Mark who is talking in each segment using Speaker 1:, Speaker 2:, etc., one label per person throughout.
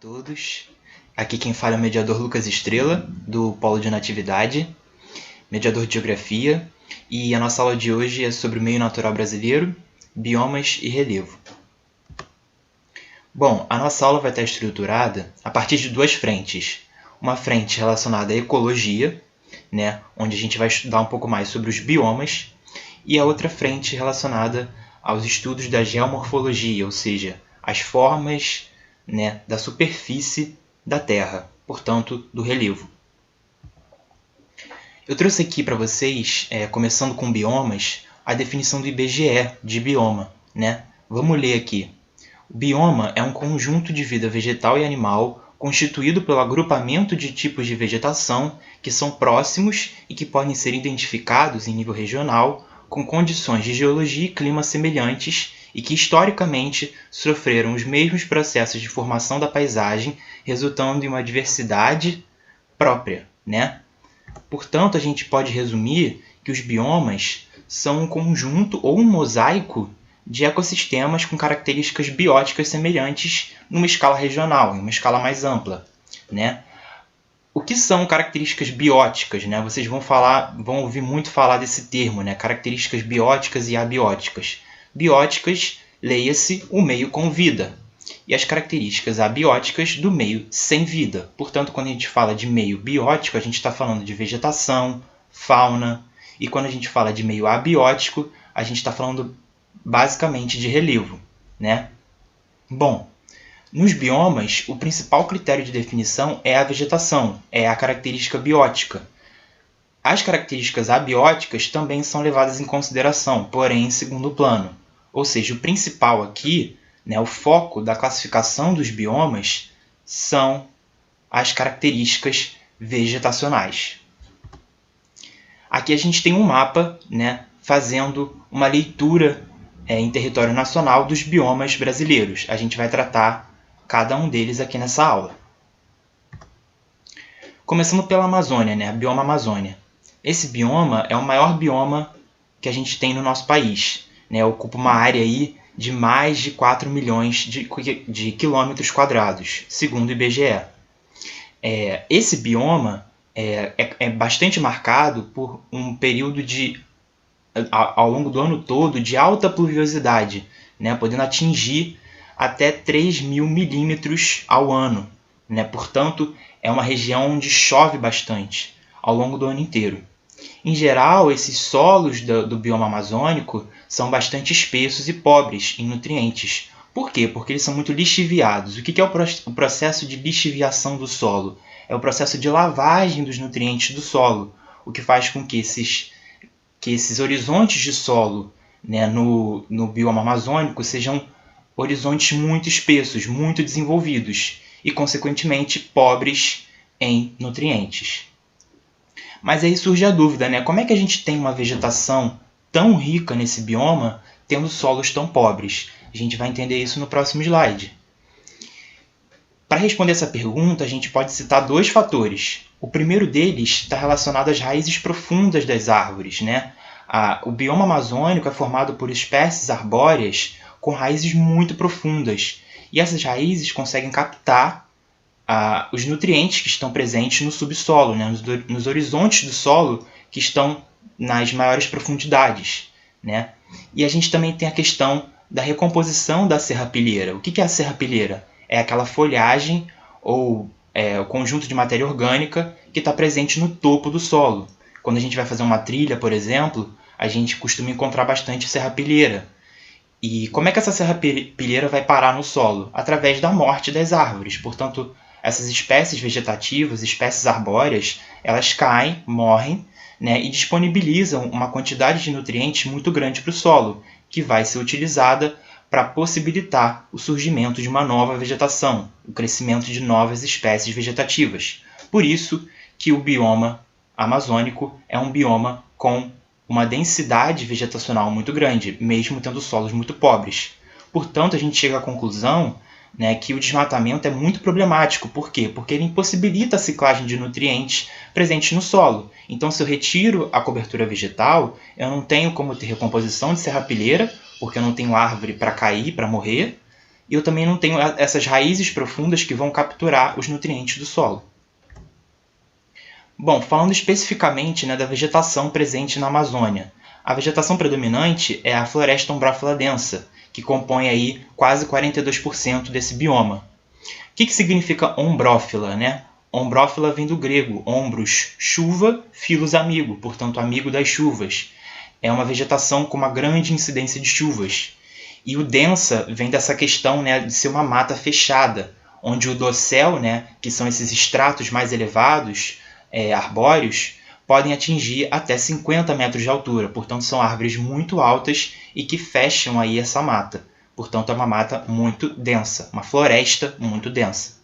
Speaker 1: todos, aqui quem fala é o mediador Lucas Estrela, do Polo de Natividade, mediador de Geografia, e a nossa aula de hoje é sobre o meio natural brasileiro, biomas e relevo. Bom, a nossa aula vai estar estruturada a partir de duas frentes. Uma frente relacionada à ecologia, onde a gente vai estudar um pouco mais sobre os biomas, e a outra frente relacionada aos estudos da geomorfologia, ou seja, as formas da superfície da Terra, portanto, do relevo. Eu trouxe aqui para vocês, começando com biomas, a definição do IBGE de bioma. Vamos ler aqui. O bioma é um conjunto de vida vegetal e animal constituído pelo agrupamento de tipos de vegetação que são próximos e que podem ser identificados em nível regional com condições de geologia e clima semelhantes e que historicamente sofreram os mesmos processos de formação da paisagem, resultando em uma diversidade própria. Portanto, a gente pode resumir que os biomas são um conjunto ou um mosaico de ecossistemas com características bióticas semelhantes numa escala regional, em uma escala mais ampla. O que são características bióticas? Vocês vão ouvir muito falar desse termo, características bióticas e abióticas. Bióticas, leia-se o meio com vida, e as características abióticas do meio sem vida. Portanto, quando a gente fala de meio biótico, a gente está falando de vegetação, fauna, e quando a gente fala de meio abiótico, a gente está falando basicamente de relevo. Bom, nos biomas, o principal critério de definição é a vegetação, é a característica biótica. As características abióticas também são levadas em consideração, porém em segundo plano. Ou seja, o principal aqui, o foco da classificação dos biomas, são as características vegetacionais. Aqui a gente tem um mapa, fazendo uma leitura em território nacional dos biomas brasileiros. A gente vai tratar cada um deles aqui nessa aula. Começando pela Amazônia, bioma Amazônia. Esse bioma é o maior bioma que a gente tem no nosso país. Ocupa uma área aí de mais de 4 milhões de quilômetros quadrados, segundo o IBGE. Esse bioma é bastante marcado por um período ao longo do ano todo de alta pluviosidade, podendo atingir até 3.000 milímetros ao ano. Portanto, é uma região onde chove bastante ao longo do ano inteiro. Em geral, esses solos do bioma amazônico são bastante espessos e pobres em nutrientes. Por quê? Porque eles são muito lixiviados. O que é o processo de lixiviação do solo? É o processo de lavagem dos nutrientes do solo, o que faz com que esses horizontes de solo no bioma amazônico sejam horizontes muito espessos, muito desenvolvidos e, consequentemente, pobres em nutrientes. Mas aí surge a dúvida, como é que a gente tem uma vegetação tão rica nesse bioma, tendo solos tão pobres? A gente vai entender isso no próximo slide. Para responder essa pergunta, a gente pode citar dois fatores. O primeiro deles está relacionado às raízes profundas das árvores. O bioma amazônico é formado por espécies arbóreas com raízes muito profundas. E essas raízes conseguem captar os nutrientes que estão presentes no subsolo, nos horizontes do solo que estão nas maiores profundidades. E a gente também tem a questão da recomposição da serrapilheira. O que é a serrapilheira? É aquela folhagem ou o conjunto de matéria orgânica que está presente no topo do solo. Quando a gente vai fazer uma trilha, por exemplo, a gente costuma encontrar bastante serrapilheira. E como é que essa serrapilheira vai parar no solo? Através da morte das árvores. Portanto, essas espécies vegetativas, espécies arbóreas, elas caem, morrem, e disponibilizam uma quantidade de nutrientes muito grande para o solo, que vai ser utilizada para possibilitar o surgimento de uma nova vegetação, o crescimento de novas espécies vegetativas. Por isso que o bioma amazônico é um bioma com uma densidade vegetacional muito grande, mesmo tendo solos muito pobres. Portanto, a gente chega à conclusão que o desmatamento é muito problemático. Por quê? Porque ele impossibilita a ciclagem de nutrientes presentes no solo. Então, se eu retiro a cobertura vegetal, eu não tenho como ter recomposição de serrapilheira, porque eu não tenho árvore para cair, para morrer, e eu também não tenho essas raízes profundas que vão capturar os nutrientes do solo. Bom, falando especificamente, né, da vegetação presente na Amazônia. A vegetação predominante é a floresta ombrófila densa, que compõe aí quase 42% desse bioma. O que significa ombrófila, né? Ombrófila vem do grego, ombros, chuva, filos, amigo, portanto, amigo das chuvas. É uma vegetação com uma grande incidência de chuvas. E o densa vem dessa questão, né, de ser uma mata fechada, onde o dossel, né, que são esses estratos mais elevados, arbóreos, podem atingir até 50 metros de altura. Portanto, são árvores muito altas e que fecham aí essa mata. Portanto, é uma mata muito densa, uma floresta muito densa.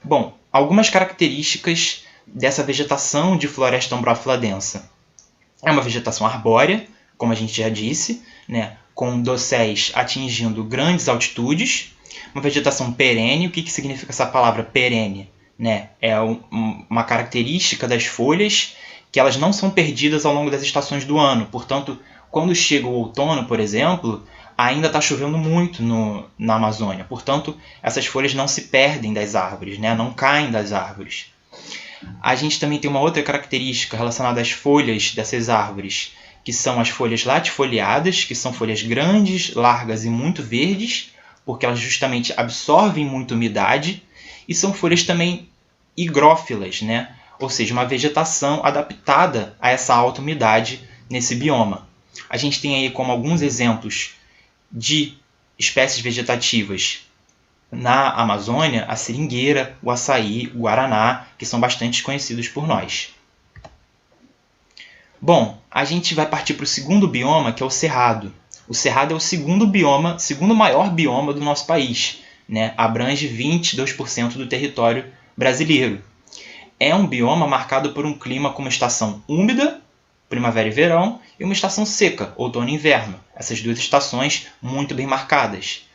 Speaker 1: Bom, algumas características dessa vegetação de floresta ombrófila densa. É uma vegetação arbórea, como a gente já disse, né, com dosséis atingindo grandes altitudes. Uma vegetação perene. O que significa essa palavra perene? Né? É uma característica das folhas que elas não são perdidas ao longo das estações do ano. Portanto, quando chega o outono, por exemplo, ainda está chovendo muito na Amazônia. Portanto, essas folhas não se perdem das árvores, né? Não caem das árvores. A gente também tem uma outra característica relacionada às folhas dessas árvores, que são as folhas latifoliadas, que são folhas grandes, largas e muito verdes, porque elas justamente absorvem muita umidade, e são folhas também higrófilas, né? Ou seja, uma vegetação adaptada a essa alta umidade nesse bioma. A gente tem aí como alguns exemplos de espécies vegetativas na Amazônia, a seringueira, o açaí, o guaraná, que são bastante conhecidos por nós. Bom, a gente vai partir para o segundo bioma, que é o cerrado. O cerrado é o segundo maior bioma do nosso país, né? Abrange 22% do território brasileiro. É um bioma marcado por um clima com uma estação úmida, primavera e verão, e uma estação seca, outono e inverno. Essas duas estações muito bem marcadas.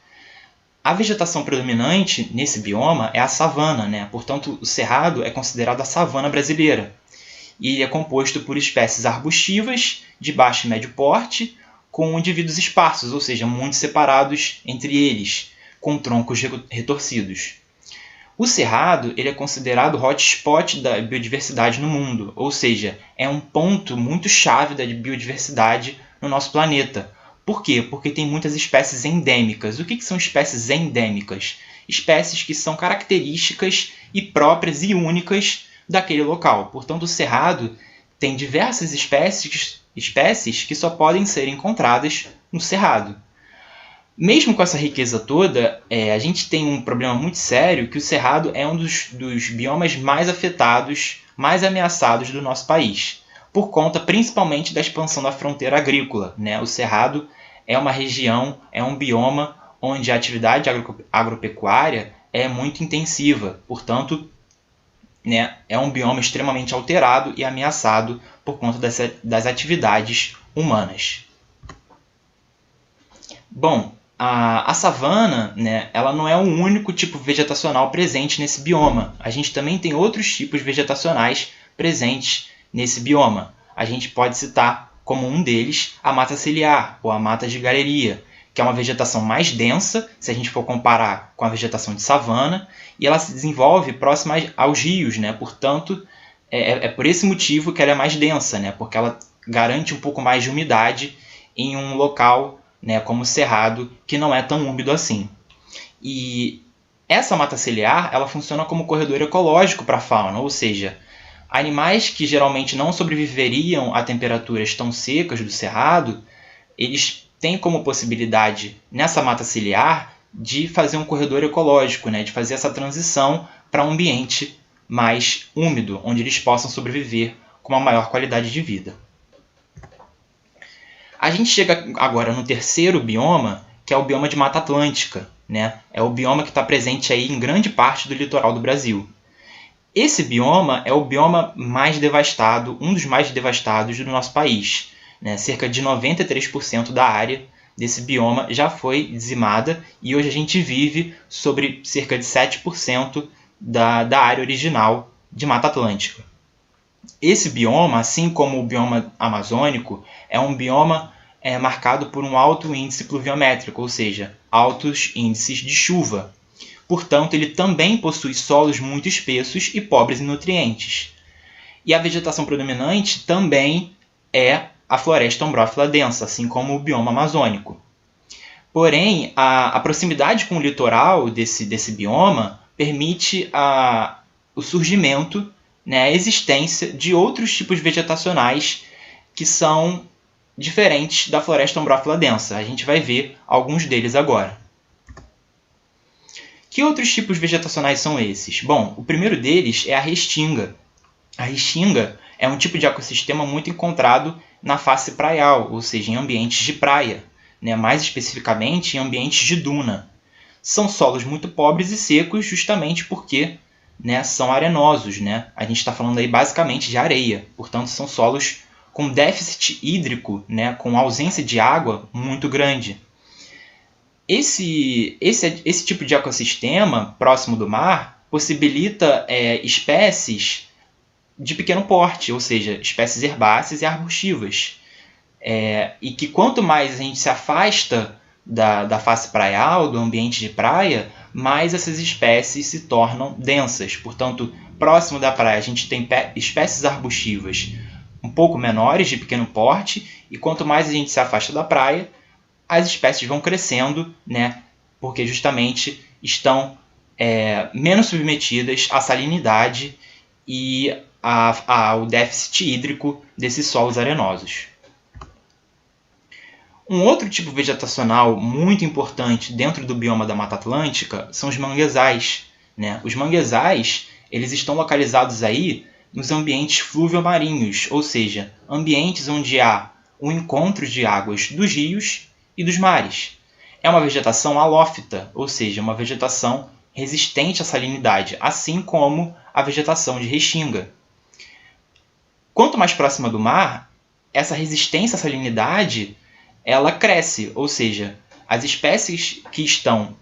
Speaker 1: A vegetação predominante nesse bioma é a savana, né? Portanto, o cerrado é considerado a savana brasileira. E ele é composto por espécies arbustivas de baixo e médio porte, com indivíduos esparsos, ou seja, muito separados entre eles, com troncos retorcidos. O cerrado ele é considerado o hotspot da biodiversidade no mundo, ou seja, é um ponto muito chave da biodiversidade no nosso planeta. Por quê? Porque tem muitas espécies endêmicas. O que são espécies endêmicas? Espécies que são características e próprias e únicas daquele local. Portanto, o cerrado tem diversas espécies que só podem ser encontradas no cerrado. Mesmo com essa riqueza toda, a gente tem um problema muito sério, que o cerrado é um dos biomas mais afetados, mais ameaçados do nosso país, por conta principalmente da expansão da fronteira agrícola, né? O cerrado é uma região, é um bioma onde a atividade agropecuária é muito intensiva, portanto, né, é um bioma extremamente alterado e ameaçado por conta das atividades humanas. Bom, a savana, né, ela não é o único tipo vegetacional presente nesse bioma. A gente também tem outros tipos vegetacionais presentes nesse bioma. A gente pode citar como um deles a mata ciliar, ou a mata de galeria, que é uma vegetação mais densa, se a gente for comparar com a vegetação de savana, e ela se desenvolve próxima aos rios, né? Portanto, é por esse motivo que ela é mais densa, né? Porque ela garante um pouco mais de umidade em um local, né, como o cerrado, que não é tão úmido assim. E essa mata ciliar ela funciona como corredor ecológico para a fauna, ou seja, animais que geralmente não sobreviveriam a temperaturas tão secas do cerrado, eles têm como possibilidade, nessa mata ciliar, de fazer um corredor ecológico, né, de fazer essa transição para um ambiente mais úmido, onde eles possam sobreviver com uma maior qualidade de vida. A gente chega agora no terceiro bioma, que é o bioma de Mata Atlântica, né? É o bioma que está presente aí em grande parte do litoral do Brasil. Esse bioma é o bioma mais devastado, um dos mais devastados do nosso país, né? Cerca de 93% da área desse bioma já foi dizimada e hoje a gente vive sobre cerca de 7% da área original de Mata Atlântica. Esse bioma, assim como o bioma amazônico, é um bioma é marcado por um alto índice pluviométrico, ou seja, altos índices de chuva. Portanto, ele também possui solos muito espessos e pobres em nutrientes. E a vegetação predominante também é a floresta ombrófila densa, assim como o bioma amazônico. Porém, a proximidade com o litoral desse bioma permite o surgimento, né, a existência de outros tipos vegetacionais que são diferentes da floresta ombrófila densa. A gente vai ver alguns deles agora. Que outros tipos vegetacionais são esses? Bom, o primeiro deles é a restinga. A restinga é um tipo de ecossistema muito encontrado na face praial, ou seja, em ambientes de praia, né? Mais especificamente em ambientes de duna. São solos muito pobres e secos justamente porque, né, são arenosos. Né? A gente está falando aí basicamente de areia, portanto são solos com déficit hídrico, né, com ausência de água muito grande. Esse tipo de ecossistema próximo do mar possibilita espécies de pequeno porte, ou seja, espécies herbáceas e arbustivas. E que quanto mais a gente se afasta da face praial, do ambiente de praia, mais essas espécies se tornam densas. Portanto, próximo da praia a gente tem espécies arbustivas um pouco menores, de pequeno porte, e quanto mais a gente se afasta da praia, as espécies vão crescendo, né? Porque justamente estão menos submetidas à salinidade e ao déficit hídrico desses solos arenosos. Um outro tipo vegetacional muito importante dentro do bioma da Mata Atlântica são os manguezais. Né? Os manguezais eles estão localizados aí nos ambientes fluviomarinhos, ou seja, ambientes onde há o encontro de águas dos rios e dos mares. É uma vegetação halófita, ou seja, uma vegetação resistente à salinidade, assim como a vegetação de restinga. Quanto mais próxima do mar, essa resistência à salinidade ela cresce, ou seja, as espécies que estão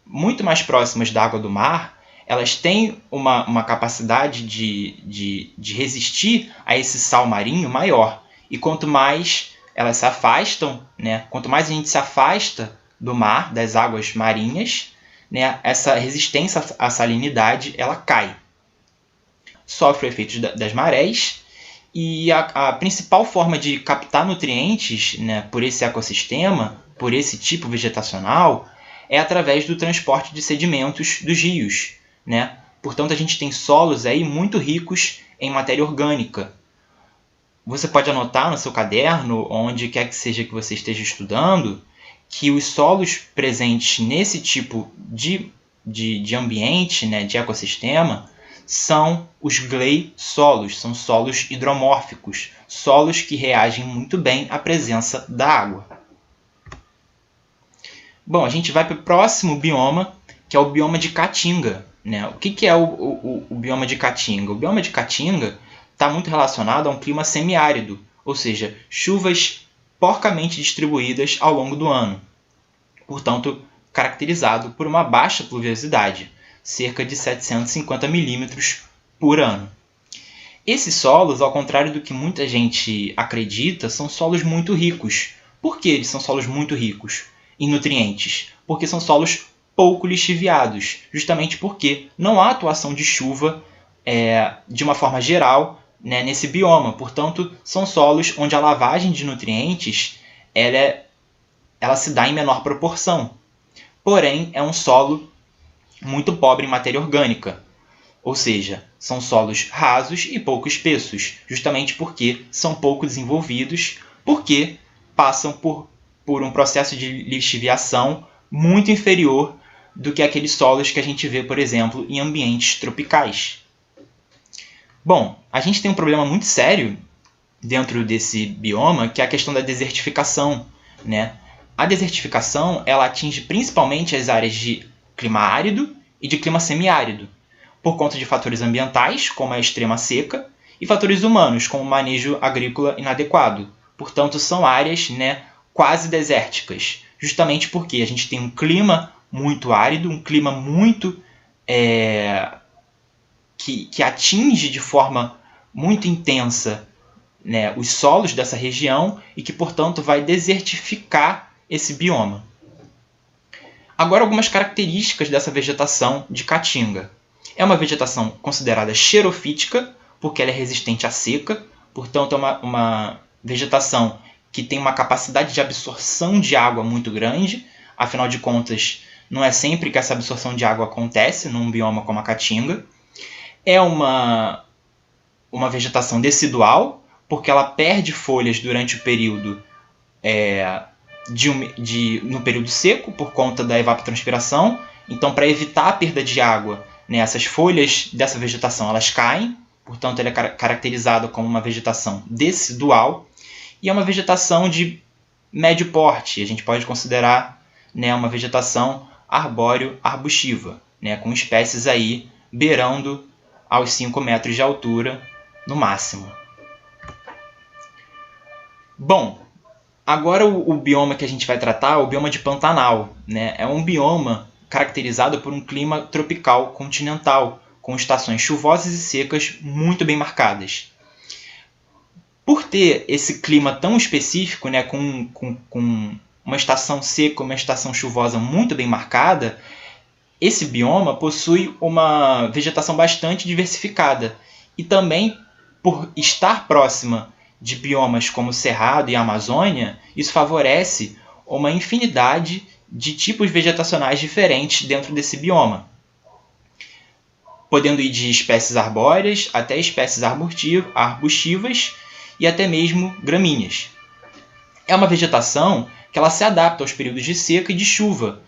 Speaker 1: muito mais próximas da água do mar, elas têm uma capacidade de resistir a esse sal marinho maior. E quanto mais elas se afastam, né, quanto mais a gente se afasta do mar, das águas marinhas, né, essa resistência à salinidade ela cai. Sofre o efeito das marés. E a principal forma de captar nutrientes, né, por esse ecossistema, por esse tipo vegetacional, é através do transporte de sedimentos dos rios. Né? Portanto, a gente tem solos aí muito ricos em matéria orgânica. Você pode anotar no seu caderno, onde quer que seja que você esteja estudando, que os solos presentes nesse tipo de ambiente, né, de ecossistema, são os gleisolos, são solos hidromórficos, solos que reagem muito bem à presença da água. Bom, a gente vai para o próximo bioma, que é o bioma de Caatinga. Né? O que é o bioma de Caatinga? O bioma de Caatinga está muito relacionado a um clima semiárido, ou seja, chuvas porcamente distribuídas ao longo do ano. Portanto, caracterizado por uma baixa pluviosidade, cerca de 750 milímetros por ano. Esses solos, ao contrário do que muita gente acredita, são solos muito ricos. Por que eles são solos muito ricos em nutrientes? Porque são solos pouco lixiviados, justamente porque não há atuação de chuva de uma forma geral, né, nesse bioma. Portanto, são solos onde a lavagem de nutrientes ela se dá em menor proporção. Porém, é um solo muito pobre em matéria orgânica, ou seja, são solos rasos e pouco espessos, justamente porque são pouco desenvolvidos, porque passam por um processo de lixiviação muito inferior do que aqueles solos que a gente vê, por exemplo, em ambientes tropicais. Bom, a gente tem um problema muito sério dentro desse bioma, que é a questão da desertificação. Né? A desertificação ela atinge principalmente as áreas de clima árido e de clima semiárido, por conta de fatores ambientais, como a extrema seca, e fatores humanos, como o manejo agrícola inadequado. Portanto, são áreas, né, quase desérticas, justamente porque a gente tem um clima muito árido, um clima muito que atinge de forma muito intensa né, os solos dessa região e que, portanto, vai desertificar esse bioma. Agora, algumas características dessa vegetação de caatinga. É uma vegetação considerada xerofítica, porque ela é resistente à seca, portanto, é uma vegetação que tem uma capacidade de absorção de água muito grande. Afinal de contas, não é sempre que essa absorção de água acontece num bioma como a caatinga. É uma vegetação decidual, porque ela perde folhas durante o período no período seco, por conta da evapotranspiração. Então, para evitar a perda de água, né, essas folhas dessa vegetação elas caem, portanto, ela é caracterizada como uma vegetação decidual, e é uma vegetação de médio porte. A gente pode considerar, né, uma vegetação arbóreo-arbustiva, né, com espécies aí beirando aos 5 metros de altura no máximo. Bom, agora o bioma que a gente vai tratar é o bioma de Pantanal, né? É um bioma caracterizado por um clima tropical continental, com estações chuvosas e secas muito bem marcadas. Por ter esse clima tão específico, né, com uma estação seca e uma estação chuvosa muito bem marcada, esse bioma possui uma vegetação bastante diversificada. E também, por estar próxima de biomas como Cerrado e Amazônia, isso favorece uma infinidade de tipos vegetacionais diferentes dentro desse bioma, podendo ir de espécies arbóreas até espécies arbustivas e até mesmo gramíneas. É uma vegetação que ela se adapta aos períodos de seca e de chuva,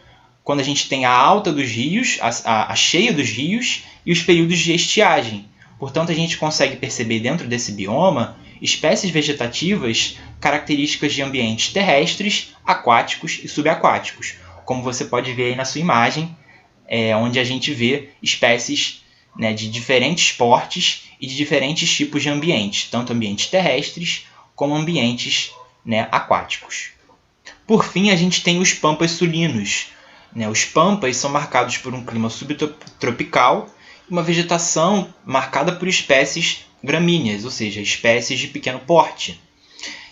Speaker 1: quando a gente tem a alta dos rios, a cheia dos rios e os períodos de estiagem. Portanto, a gente consegue perceber dentro desse bioma espécies vegetativas características de ambientes terrestres, aquáticos e subaquáticos, como você pode ver aí na sua imagem, onde a gente vê espécies, né, de diferentes portes e de diferentes tipos de ambientes, tanto ambientes terrestres como ambientes, né, aquáticos. Por fim, a gente tem os pampas sulinos. Os pampas são marcados por um clima subtropical e uma vegetação marcada por espécies gramíneas, ou seja, espécies de pequeno porte.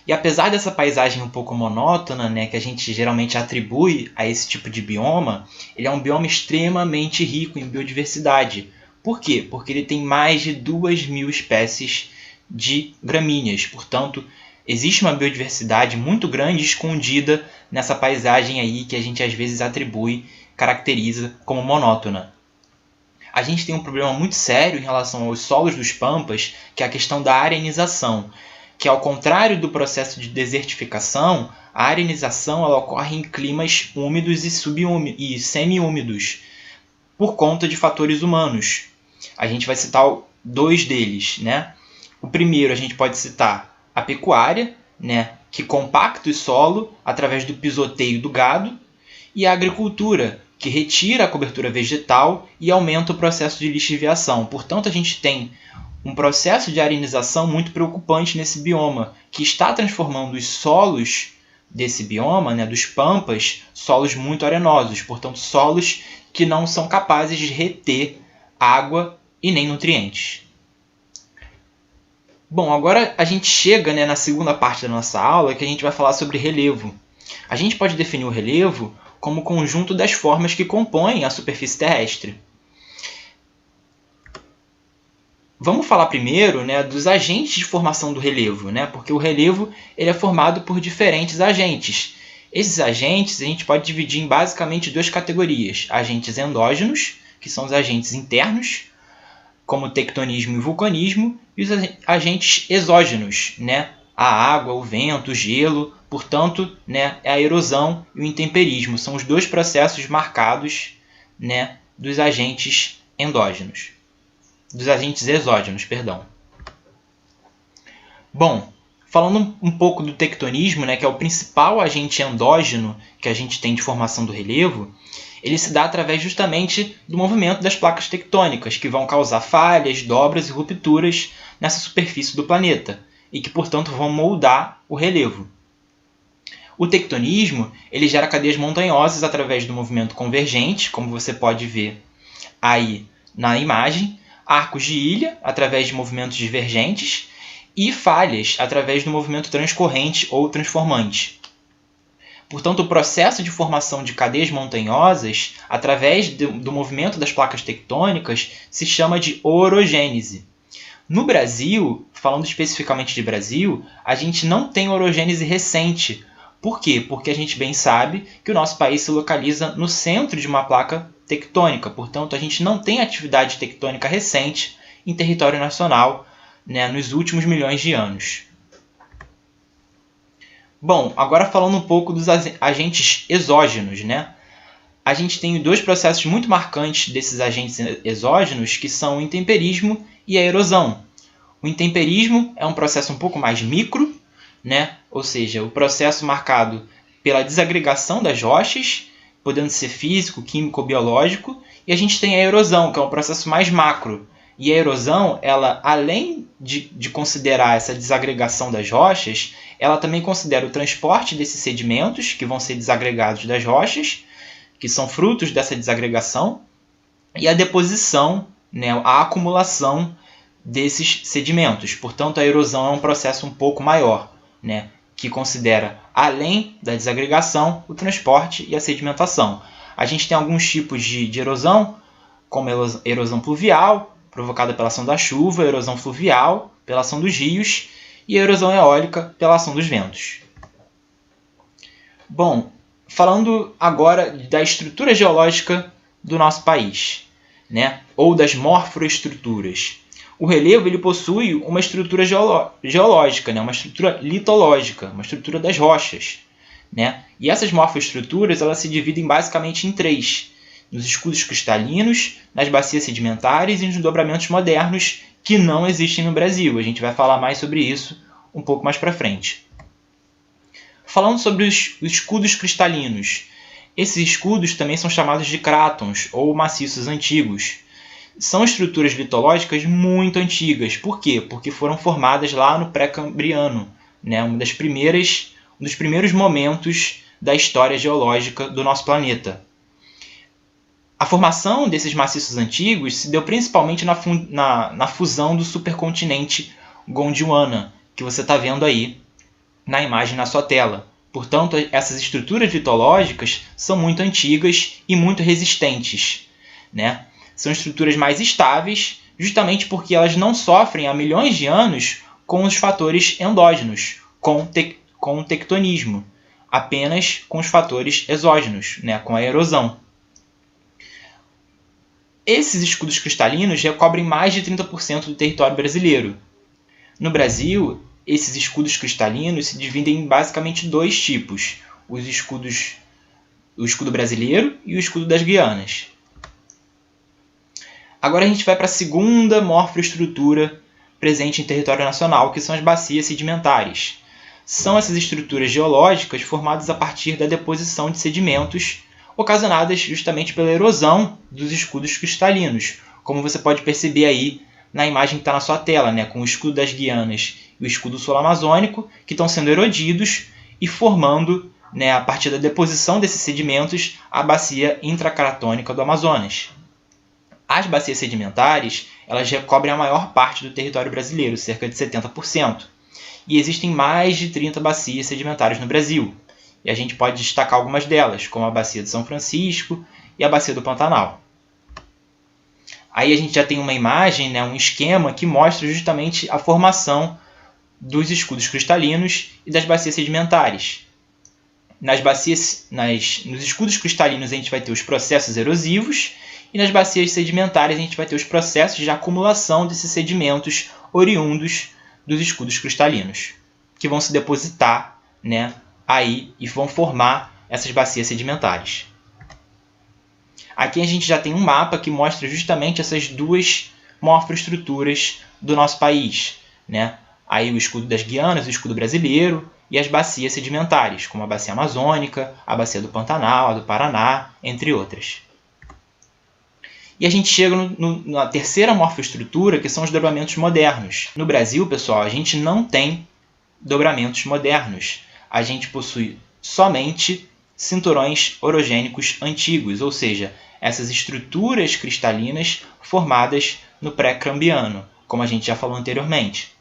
Speaker 1: E apesar dessa paisagem um pouco monótona, né, que a gente geralmente atribui a esse tipo de bioma, ele é um bioma extremamente rico em biodiversidade. Por quê? Porque ele tem mais de 2.000 espécies de gramíneas. Portanto, existe uma biodiversidade muito grande escondida nessa paisagem aí que a gente às vezes caracteriza como monótona. A gente tem um problema muito sério em relação aos solos dos pampas, que é a questão da arenização, que ao contrário do processo de desertificação, a arenização ela ocorre em climas úmidos e semi-úmidos, por conta de fatores humanos. A gente vai citar 2 deles, né? O primeiro a gente pode citar a pecuária, né, que compacta o solo através do pisoteio do gado, e a agricultura, que retira a cobertura vegetal e aumenta o processo de lixiviação. Portanto, a gente tem um processo de arenização muito preocupante nesse bioma, que está transformando os solos desse bioma, né, dos pampas, solos muito arenosos, portanto, solos que não são capazes de reter água e nem nutrientes. Bom, agora a gente chega, né, na segunda parte da nossa aula, que a gente vai falar sobre relevo. A gente pode definir o relevo como o conjunto das formas que compõem a superfície terrestre. Vamos falar primeiro, né, dos agentes de formação do relevo, né, porque o relevo ele é formado por diferentes agentes. Esses agentes a gente pode dividir em basicamente 2 categorias: agentes endógenos, que são os agentes internos, como o tectonismo e o vulcanismo, e os agentes exógenos, né, a água, o vento, o gelo. Portanto, né, a erosão e o intemperismo são os 2 processos marcados, né, dos agentes endógenos. Dos agentes exógenos, perdão. Bom, falando um pouco do tectonismo, né, que é o principal agente endógeno que a gente tem de formação do relevo, ele se dá através justamente do movimento das placas tectônicas, que vão causar falhas, dobras e rupturas nessa superfície do planeta, e que, portanto, vão moldar o relevo. O tectonismo ele gera cadeias montanhosas através do movimento convergente, como você pode ver aí na imagem, arcos de ilha através de movimentos divergentes e falhas através do movimento transcorrente ou transformante. Portanto, o processo de formação de cadeias montanhosas através do movimento das placas tectônicas se chama de orogênese. No Brasil, falando especificamente de Brasil, a gente não tem orogênese recente. Por quê? Porque a gente bem sabe que o nosso país se localiza no centro de uma placa tectônica. Portanto, a gente não tem atividade tectônica recente em território nacional, né, nos últimos milhões de anos. Bom, agora falando um pouco dos agentes exógenos, né? A gente tem dois processos muito marcantes desses agentes exógenos, que são o intemperismo e a erosão. O intemperismo é um processo um pouco mais micro, né? Ou seja, o processo marcado pela desagregação das rochas, podendo ser físico, químico ou biológico, e a gente tem a erosão, que é um processo mais macro. E a erosão, ela, além de considerar essa desagregação das rochas, ela também considera o transporte desses sedimentos, que vão ser desagregados das rochas, que são frutos dessa desagregação, e a deposição, né, a acumulação desses sedimentos. Portanto, a erosão é um processo um pouco maior, né, que considera, além da desagregação, o transporte e a sedimentação. A gente tem alguns tipos de erosão, como a erosão pluvial, provocada pela ação da chuva, a erosão fluvial, pela ação dos rios, e a erosão eólica, pela ação dos ventos. Bom, falando agora da estrutura geológica do nosso país, né? Ou das morfoestruturas. O relevo ele possui uma estrutura geológica, né? Uma estrutura litológica, uma estrutura das rochas, né? E essas morfoestruturas elas se dividem basicamente em três: nos escudos cristalinos, nas bacias sedimentares e nos dobramentos modernos, que não existem no Brasil. A gente vai falar mais sobre isso um pouco mais para frente. Falando sobre os escudos cristalinos, esses escudos também são chamados de crátons, ou maciços antigos. São estruturas litológicas muito antigas. Por quê? Porque foram formadas lá no pré-cambriano, né? Um dos primeiros momentos da história geológica do nosso planeta. A formação desses maciços antigos se deu principalmente na fusão do supercontinente Gondwana, que você está vendo aí na imagem na sua tela. Portanto, essas estruturas litológicas são muito antigas e muito resistentes, né? São estruturas mais estáveis, justamente porque elas não sofrem há milhões de anos com os fatores endógenos, com o tectonismo, apenas com os fatores exógenos, né? Com a erosão. Esses escudos cristalinos recobrem mais de 30% do território brasileiro. No Brasil, esses escudos cristalinos se dividem em basicamente dois tipos: o escudo brasileiro e o escudo das Guianas. Agora a gente vai para a segunda morfoestrutura presente em território nacional, que são as bacias sedimentares. São essas estruturas geológicas formadas a partir da deposição de sedimentos ocasionadas justamente pela erosão dos escudos cristalinos, como você pode perceber aí na imagem que está na sua tela, né, com o escudo das Guianas e o escudo sul-amazônico, que estão sendo erodidos e formando, né, a partir da deposição desses sedimentos, a bacia intracratônica do Amazonas. As bacias sedimentares elas recobrem a maior parte do território brasileiro, cerca de 70%. E existem mais de 30 bacias sedimentares no Brasil. E a gente pode destacar algumas delas, como a Bacia de São Francisco e a Bacia do Pantanal. Aí a gente já tem uma imagem, né, um esquema que mostra justamente a formação dos escudos cristalinos e das bacias sedimentares. Nos escudos cristalinos a gente vai ter os processos erosivos e nas bacias sedimentares a gente vai ter os processos de acumulação desses sedimentos oriundos dos escudos cristalinos, que vão se depositar, né, aí e vão formar essas bacias sedimentares. Aqui a gente já tem um mapa que mostra justamente essas duas morfoestruturas do nosso país, né? Aí o escudo das Guianas, o escudo brasileiro e as bacias sedimentares, como a bacia amazônica, a bacia do Pantanal, a do Paraná, entre outras. E a gente chega na terceira morfoestrutura, que são os dobramentos modernos. No Brasil, pessoal, a gente não tem dobramentos modernos. A gente possui somente cinturões orogênicos antigos, ou seja, essas estruturas cristalinas formadas no pré-cambriano, como a gente já falou anteriormente.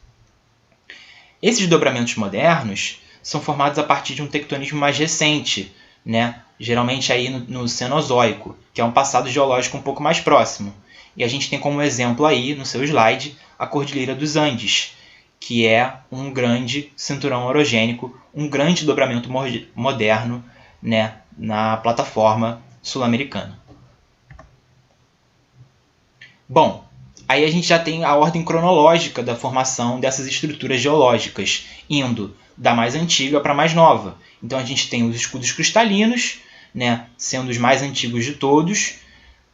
Speaker 1: Esses dobramentos modernos são formados a partir de um tectonismo mais recente, né? Geralmente aí no Cenozoico, que é um passado geológico um pouco mais próximo. E a gente tem como exemplo aí, no seu slide, a Cordilheira dos Andes, que é um grande cinturão orogênico, um grande dobramento moderno, né, na plataforma sul-americana. Bom, aí a gente já tem a ordem cronológica da formação dessas estruturas geológicas, indo da mais antiga para a mais nova. Então a gente tem os escudos cristalinos, né, sendo os mais antigos de todos.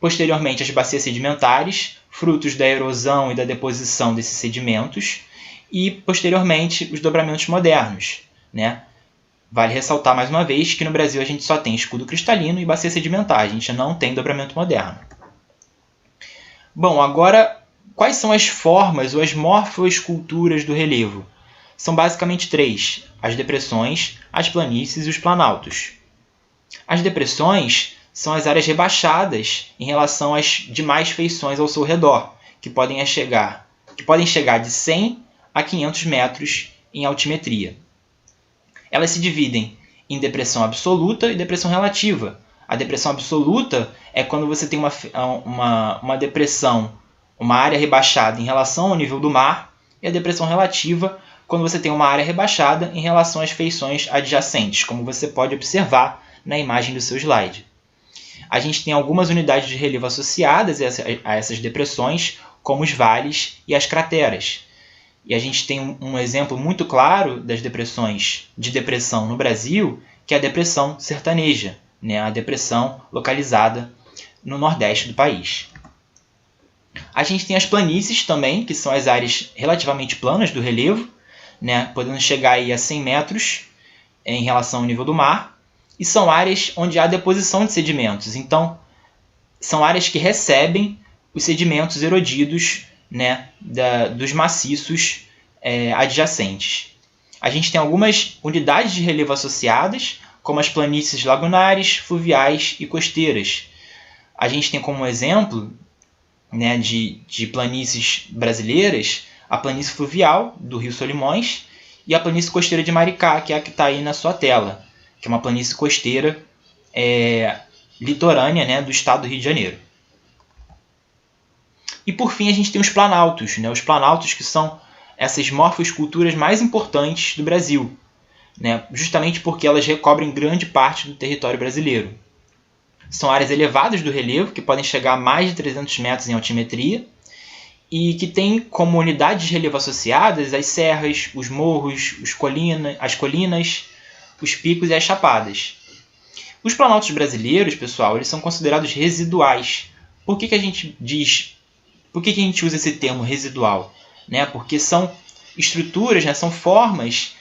Speaker 1: Posteriormente, as bacias sedimentares, frutos da erosão e da deposição desses sedimentos. E, posteriormente, os dobramentos modernos, né? Vale ressaltar mais uma vez que no Brasil a gente só tem escudo cristalino e bacia sedimentar, a gente não tem dobramento moderno. Bom, agora, quais são as formas ou as morfoesculturas do relevo? São basicamente três: as depressões, as planícies e os planaltos. As depressões são as áreas rebaixadas em relação às demais feições ao seu redor, que podem chegar de 100 a 500 metros em altimetria. Elas se dividem em depressão absoluta e depressão relativa. A depressão absoluta é quando você tem uma depressão, uma área rebaixada em relação ao nível do mar, e a depressão relativa quando você tem uma área rebaixada em relação às feições adjacentes, como você pode observar na imagem do seu slide. A gente tem algumas unidades de relevo associadas a essas depressões, como os vales e as crateras. E a gente tem um exemplo muito claro das depressões de depressão no Brasil, que é a depressão sertaneja, né? A depressão localizada no nordeste do país. A gente tem as planícies também, que são as áreas relativamente planas do relevo, né? Podendo chegar aí a 100 metros em relação ao nível do mar, e são áreas onde há deposição de sedimentos. Então, são áreas que recebem os sedimentos erodidos, né, dos maciços adjacentes. A gente tem algumas unidades de relevo associadas, como as planícies lagunares, fluviais e costeiras. A gente tem como exemplo, né, de planícies brasileiras a planície fluvial do Rio Solimões e a planície costeira de Maricá, que é a que está aí na sua tela, que é uma planície costeira litorânea, né, do estado do Rio de Janeiro. E por fim a gente tem os planaltos, né? Os planaltos que são essas morfoesculturas mais importantes do Brasil, né? Justamente porque elas recobrem grande parte do território brasileiro. São áreas elevadas do relevo, que podem chegar a mais de 300 metros em altimetria, e que têm como unidades de relevo associadas as serras, os morros, as colinas, os picos e as chapadas. Os planaltos brasileiros, pessoal, eles são considerados residuais. Por que a gente usa esse termo residual? Né? Porque são estruturas, né? São formas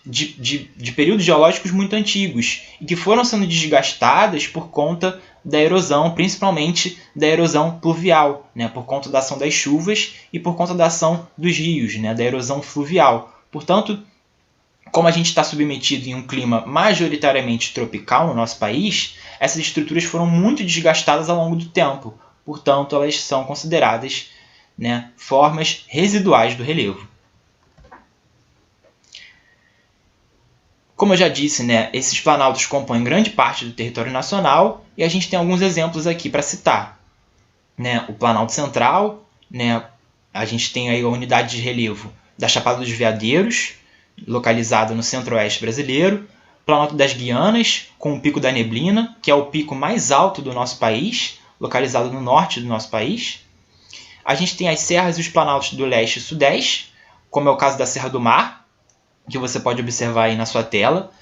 Speaker 1: de períodos geológicos muito antigos e que foram sendo desgastadas por conta da erosão, principalmente da erosão pluvial, né? Por conta da ação das chuvas e por conta da ação dos rios, né? Da erosão fluvial. Portanto, como a gente está submetido em um clima majoritariamente tropical no nosso país, essas estruturas foram muito desgastadas ao longo do tempo. Portanto, elas são consideradas, né, formas residuais do relevo. Como eu já disse, né, esses planaltos compõem grande parte do território nacional e a gente tem alguns exemplos aqui para citar. Né, o Planalto Central, né, a gente tem aí a unidade de relevo da Chapada dos Veadeiros, localizada no centro-oeste brasileiro, Planalto das Guianas, com o Pico da Neblina, que é o pico mais alto do nosso país, localizado no norte do nosso país. A gente tem as serras e os planaltos do leste e sudeste, como é o caso da Serra do Mar, que você pode observar aí na sua tela.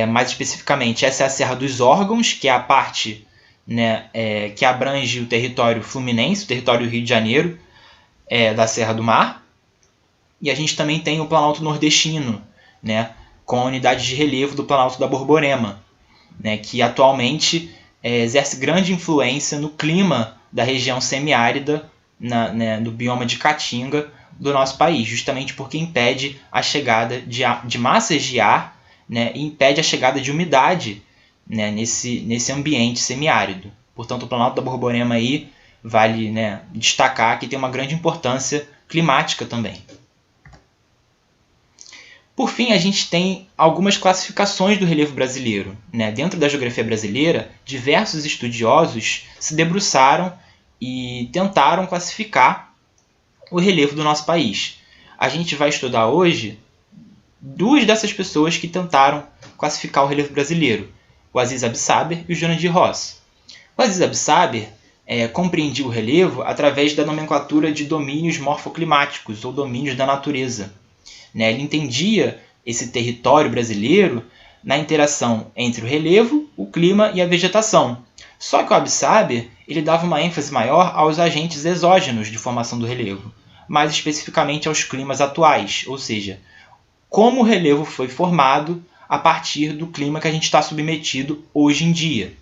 Speaker 1: Mais especificamente, essa é a Serra dos Órgãos, que é a parte, né, que abrange o território fluminense, o território do Rio de Janeiro, da Serra do Mar. E a gente também tem o Planalto Nordestino, né, com a unidade de relevo do Planalto da Borborema, né, que atualmente exerce grande influência no clima da região semiárida, no bioma de Caatinga do nosso país, justamente porque impede a chegada de massas de ar, né, e impede a chegada de umidade, né, nesse ambiente semiárido. Portanto, o Planalto da Borborema aí vale, né, destacar que tem uma grande importância climática também. Por fim, a gente tem algumas classificações do relevo brasileiro, né? Dentro da geografia brasileira, diversos estudiosos se debruçaram e tentaram classificar o relevo do nosso país. A gente vai estudar hoje duas dessas pessoas que tentaram classificar o relevo brasileiro, o Aziz Absaber e o Jurandir Ross. O Aziz Absaber compreendia o relevo através da nomenclatura de domínios morfoclimáticos ou domínios da natureza. Ele entendia esse território brasileiro na interação entre o relevo, o clima e a vegetação. Só que o Absaber ele dava uma ênfase maior aos agentes exógenos de formação do relevo, mais especificamente aos climas atuais, ou seja, como o relevo foi formado a partir do clima que a gente está submetido hoje em dia.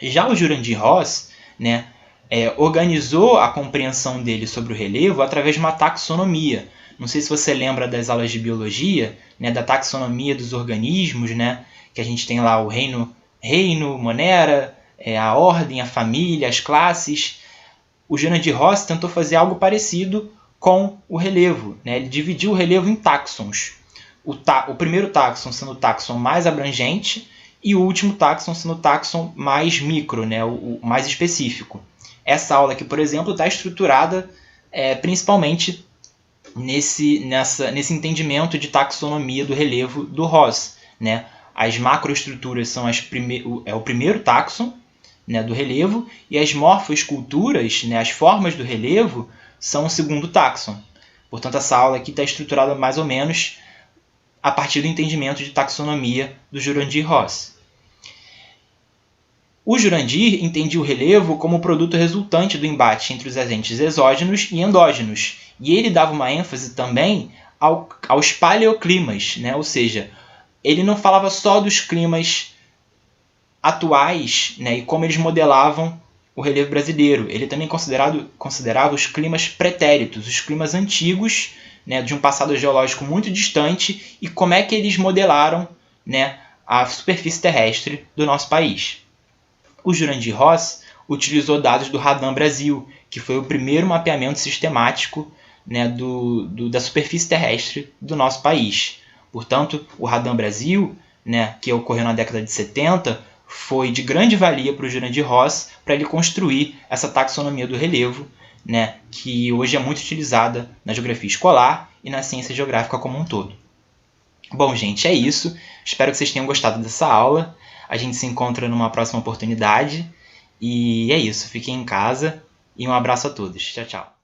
Speaker 1: Já o Jurandir Ross organizou a compreensão dele sobre o relevo através de uma taxonomia. Não sei se você lembra das aulas de biologia, da taxonomia dos organismos, que a gente tem lá o reino, monera, a ordem, a família, as classes. O Jurandir Ross tentou fazer algo parecido com o relevo. Ele dividiu o relevo em táxons. O primeiro táxon sendo o táxon mais abrangente e o último táxon sendo o táxon mais micro, o mais específico. Essa aula aqui, por exemplo, está estruturada principalmente nesse entendimento de taxonomia do relevo do Ross. As macroestruturas são o primeiro táxon do relevo e as morfoesculturas, as formas do relevo, são o segundo táxon. Portanto, essa aula aqui está estruturada mais ou menos a partir do entendimento de taxonomia do Jurandir Ross. O Jurandir entendia o relevo como produto resultante do embate entre os agentes exógenos e endógenos, e ele dava uma ênfase também aos paleoclimas, ou seja, ele não falava só dos climas atuais e como eles modelavam o relevo brasileiro. Ele também considerava os climas pretéritos, os climas antigos, de um passado geológico muito distante, e como é que eles modelaram a superfície terrestre do nosso país. O Jurandir Ross utilizou dados do Radam Brasil, que foi o primeiro mapeamento sistemático da superfície terrestre do nosso país. Portanto, o Radam Brasil, que ocorreu na década de 70, foi de grande valia para o Jurandir Ross para ele construir essa taxonomia do relevo, que hoje é muito utilizada na geografia escolar e na ciência geográfica como um todo. Bom, gente, é isso. Espero que vocês tenham gostado dessa aula. A gente se encontra numa próxima oportunidade. E é isso. Fiquem em casa e um abraço a todos. Tchau, tchau.